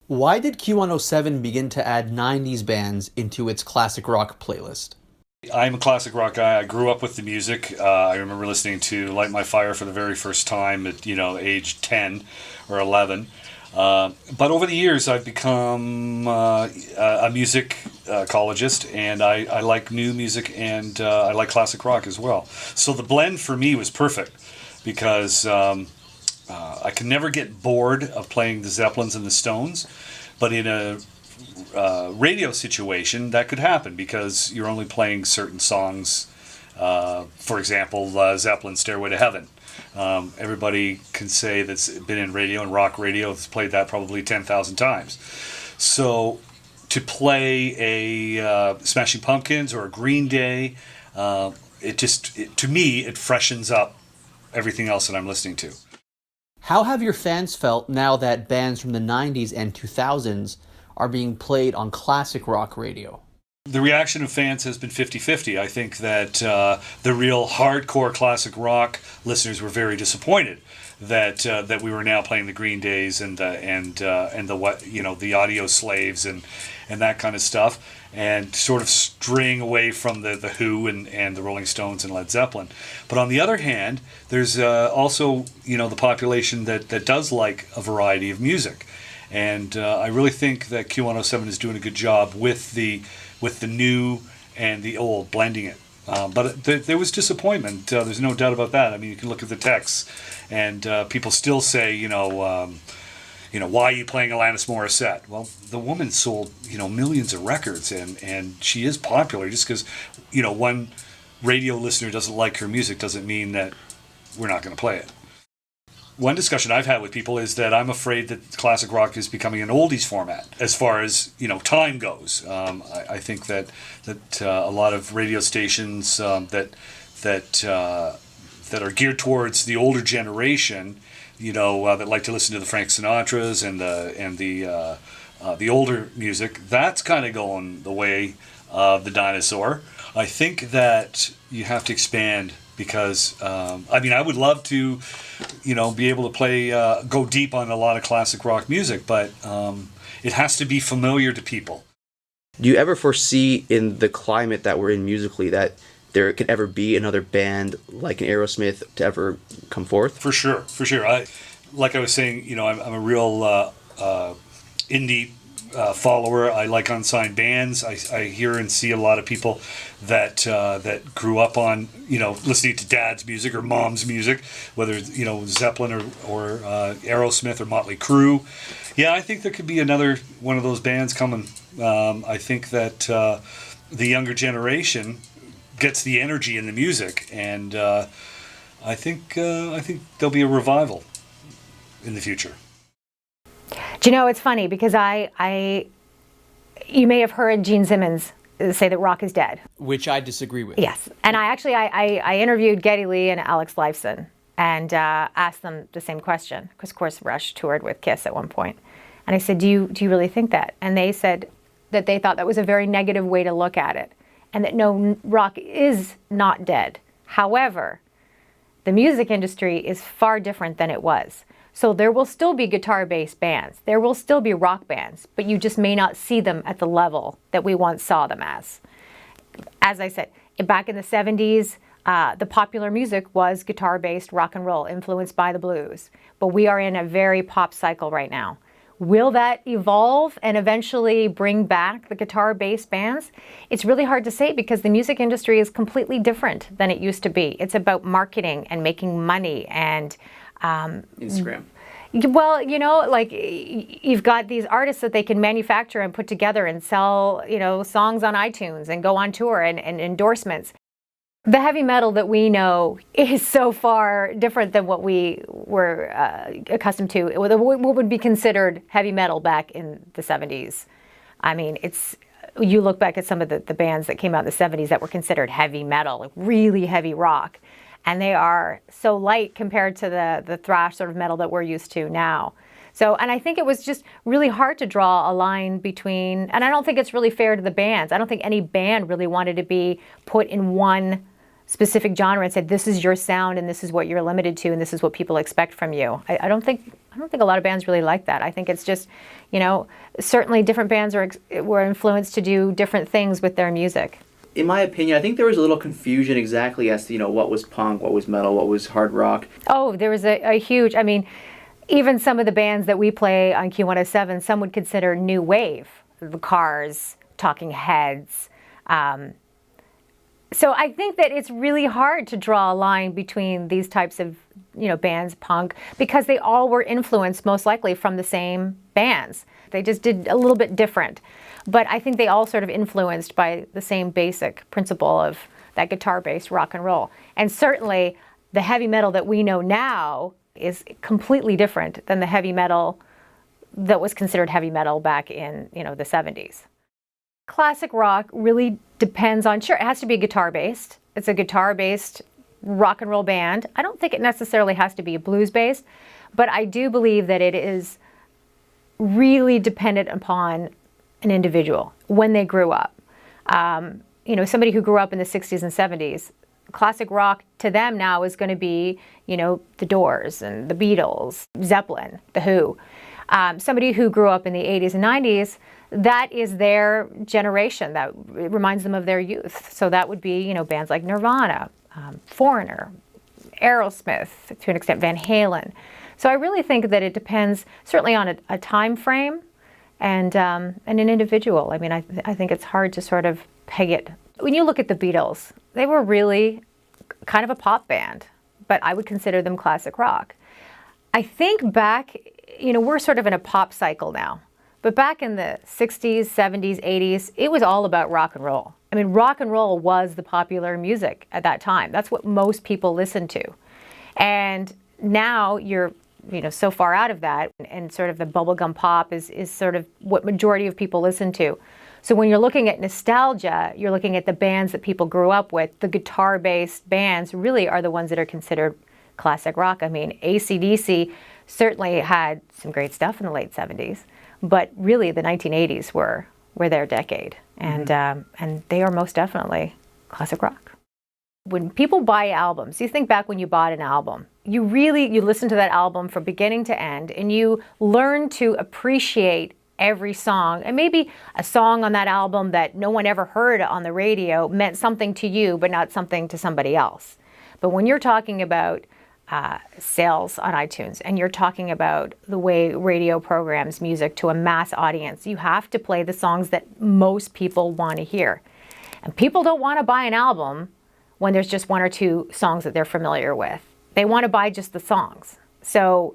Why did Q107 begin to add 90s bands into its classic rock playlist? I'm a classic rock guy. I grew up with the music. I remember listening to Light My Fire for the very first time at, age 10 or 11. But over the years, I've become a music ecologist, and I like new music, and I like classic rock as well. So the blend for me was perfect because I can never get bored of playing the Zeppelins and the Stones, but in a radio situation, that could happen because you're only playing certain songs. For example, Zeppelin "Stairway to Heaven." Everybody can say that's been in radio and rock radio has played that probably 10,000 times. So to play a Smashing Pumpkins or a Green Day, to me it freshens up everything else that I'm listening to. How have your fans felt now that bands from the 90s and 2000s are being played on classic rock radio? The reaction of fans has been 50-50. I think that the real hardcore classic rock listeners were very disappointed that we were now playing the Green Days and the Audio Slaves and that kind of stuff, and sort of straying away from the Who and the Rolling Stones and Led Zeppelin. But on the other hand, there's also the population that does like a variety of music, and I really think that Q107 is doing a good job with the new and the old, blending it. But there was disappointment. There's no doubt about that. I mean, you can look at the texts, and people still say, why are you playing Alanis Morissette? Well, the woman sold, millions of records, and she is popular. Just because, one radio listener doesn't like her music doesn't mean that we're not going to play it. One discussion I've had with people is that I'm afraid that classic rock is becoming an oldies format as far as time goes. I think that a lot of radio stations that are geared towards the older generation, that like to listen to the Frank Sinatras and the older music, that's kind of going the way of the dinosaur. I think that you have to expand. Because I would love to, be able to play, go deep on a lot of classic rock music, but it has to be familiar to people. Do you ever foresee in the climate that we're in musically that there could ever be another band like an Aerosmith to ever come forth? For sure. Like I was saying, I'm a real indie follower. I like unsigned bands. I hear and see a lot of people that grew up on listening to dad's music or mom's music, whether it's Zeppelin or Aerosmith or Motley Crue. Yeah, I think there could be another one of those bands coming. I think that the younger generation gets the energy in the music, and I think there'll be a revival in the future. Do you know, it's funny because you may have heard Gene Simmons say that rock is dead. Which I disagree with. Yes. And I interviewed Geddy Lee and Alex Lifeson and asked them the same question, because of course Rush toured with Kiss at one point. And I said, do you really think that? And they said that they thought that was a very negative way to look at it, and that no, rock is not dead. However, the music industry is far different than it was. So there will still be guitar-based bands. There will still be rock bands, but you just may not see them at the level that we once saw them as. As I said, back in the 70s, the popular music was guitar-based rock and roll, influenced by the blues. But we are in a very pop cycle right now. Will that evolve and eventually bring back the guitar-based bands? It's really hard to say because the music industry is completely different than it used to be. It's about marketing and making money and Instagram. Well, like you've got these artists that they can manufacture and put together and sell, songs on iTunes and go on tour and endorsements. The heavy metal that we know is so far different than what we were accustomed to. What would be considered heavy metal back in the 70s. I mean, you look back at some of the bands that came out in the 70s that were considered heavy metal, like really heavy rock. And they are so light compared to the thrash sort of metal that we're used to now. So, and I think it was just really hard to draw a line between, and I don't think it's really fair to the bands. I don't think any band really wanted to be put in one specific genre and said, this is your sound and this is what you're limited to and this is what people expect from you. I don't think a lot of bands really like that. I think it's just, certainly different bands were influenced to do different things with their music. In my opinion, I think there was a little confusion exactly as to, what was punk, what was metal, what was hard rock. Oh, there was a huge, even some of the bands that we play on Q107, some would consider new wave. The Cars, Talking Heads. So I think that it's really hard to draw a line between these types of, bands, punk, because they all were influenced most likely from the same bands. They just did a little bit different. But I think they all sort of influenced by the same basic principle of that guitar-based rock and roll. And certainly the heavy metal that we know now is completely different than the heavy metal that was considered heavy metal back in, the 70s. Classic rock really depends on, sure, it has to be guitar-based. It's a guitar-based rock and roll band. I don't think it necessarily has to be blues-based, but I do believe that it is really dependent upon an individual when they grew up. Somebody who grew up in the 60s and 70s, classic rock to them now is going to be, the Doors and the Beatles, Zeppelin, the Who. Somebody who grew up in the 80s and 90s, that is their generation. That it reminds them of their youth. So that would be, bands like Nirvana, Foreigner, Aerosmith, to an extent, Van Halen. So I really think that it depends certainly on a time frame and an individual. I think it's hard to sort of peg it. When you look at the Beatles, they were really kind of a pop band, but I would consider them classic rock. I think back, we're sort of in a pop cycle now, but back in the 60s, 70s, 80s, it was all about rock and roll. Rock and roll was the popular music at that time. That's what most people listened to. And now you're so far out of that, and sort of the bubblegum pop is sort of what majority of people listen to. So when you're looking at nostalgia, you're looking at the bands that people grew up with. The guitar-based bands really are the ones that are considered classic rock. AC/DC certainly had some great stuff in the late 70s, but really the 1980s were their decade, and they are most definitely classic rock. When people buy albums, you think back when you bought an album, you listen to that album from beginning to end, and you learn to appreciate every song. And maybe a song on that album that no one ever heard on the radio meant something to you, but not something to somebody else. But when you're talking about sales on iTunes, and you're talking about the way radio programs music to a mass audience, you have to play the songs that most people want to hear. And people don't want to buy an album when there's just one or two songs that they're familiar with. They want to buy just the songs. So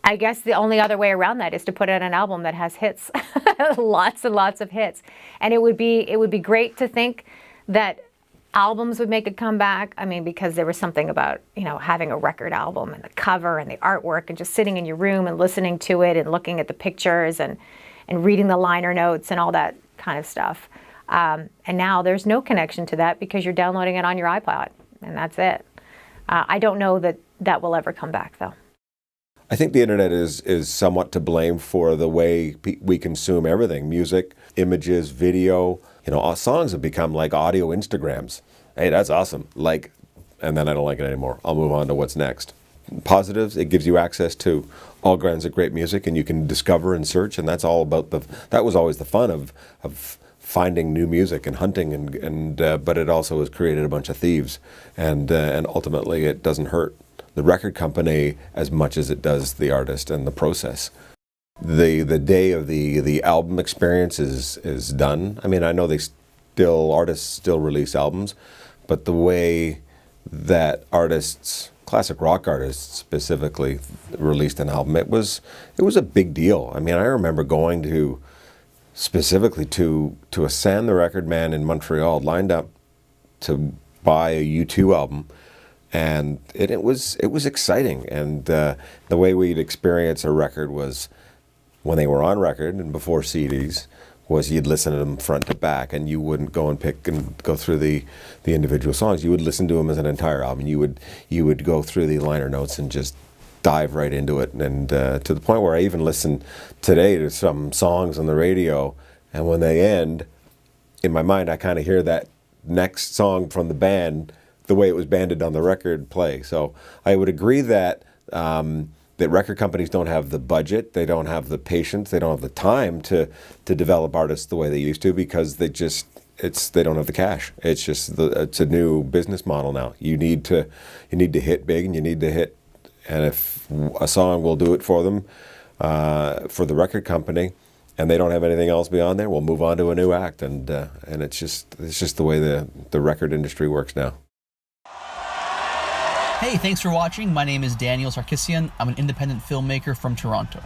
I guess the only other way around that is to put out an album that has hits, lots and lots of hits. And it would be great to think that albums would make a comeback. Because there was something about, having a record album and the cover and the artwork and just sitting in your room and listening to it and looking at the pictures and reading the liner notes and all that kind of stuff. And now there's no connection to that because you're downloading it on your iPod, and that's it. I don't know that will ever come back, though. I think the internet is somewhat to blame for the way we consume everything: music, images, video. Our songs have become like audio Instagrams. Hey, that's awesome. And then I don't like it anymore. I'll move on to what's next. Positives: it gives you access to all kinds of great music, and you can discover and search. And that's all about that was always the fun of finding new music and hunting, but it also has created a bunch of thieves, and ultimately it doesn't hurt the record company as much as it does the artist and the process. The day of the album experience is done. I know artists still release albums, but the way that classic rock artists specifically, released an album, it was a big deal. I remember going specifically to a Sam the Record Man in Montreal, lined up to buy a U2 album, and it was exciting. And the way we'd experience a record was when they were on record and before CDs, was you'd listen to them front to back, and you wouldn't go and pick and go through the individual songs. You would listen to them as an entire album. You would go through the liner notes and just dive right into it, and to the point where I even listen today to some songs on the radio, and when they end, in my mind I kind of hear that next song from the band the way it was banded on the record play. So I would agree that that record companies don't have the budget, they don't have the patience, they don't have the time to develop artists the way they used to, because they don't have the cash. It's just it's a new business model now. You need to hit big, and you need to hit, and if a song will do it for them, for the record company, and they don't have anything else beyond there, we'll move on to a new act, and it's just the way the record industry works now. Hey, thanks for watching. My name is Daniel Sarkissian. I'm an independent filmmaker from Toronto.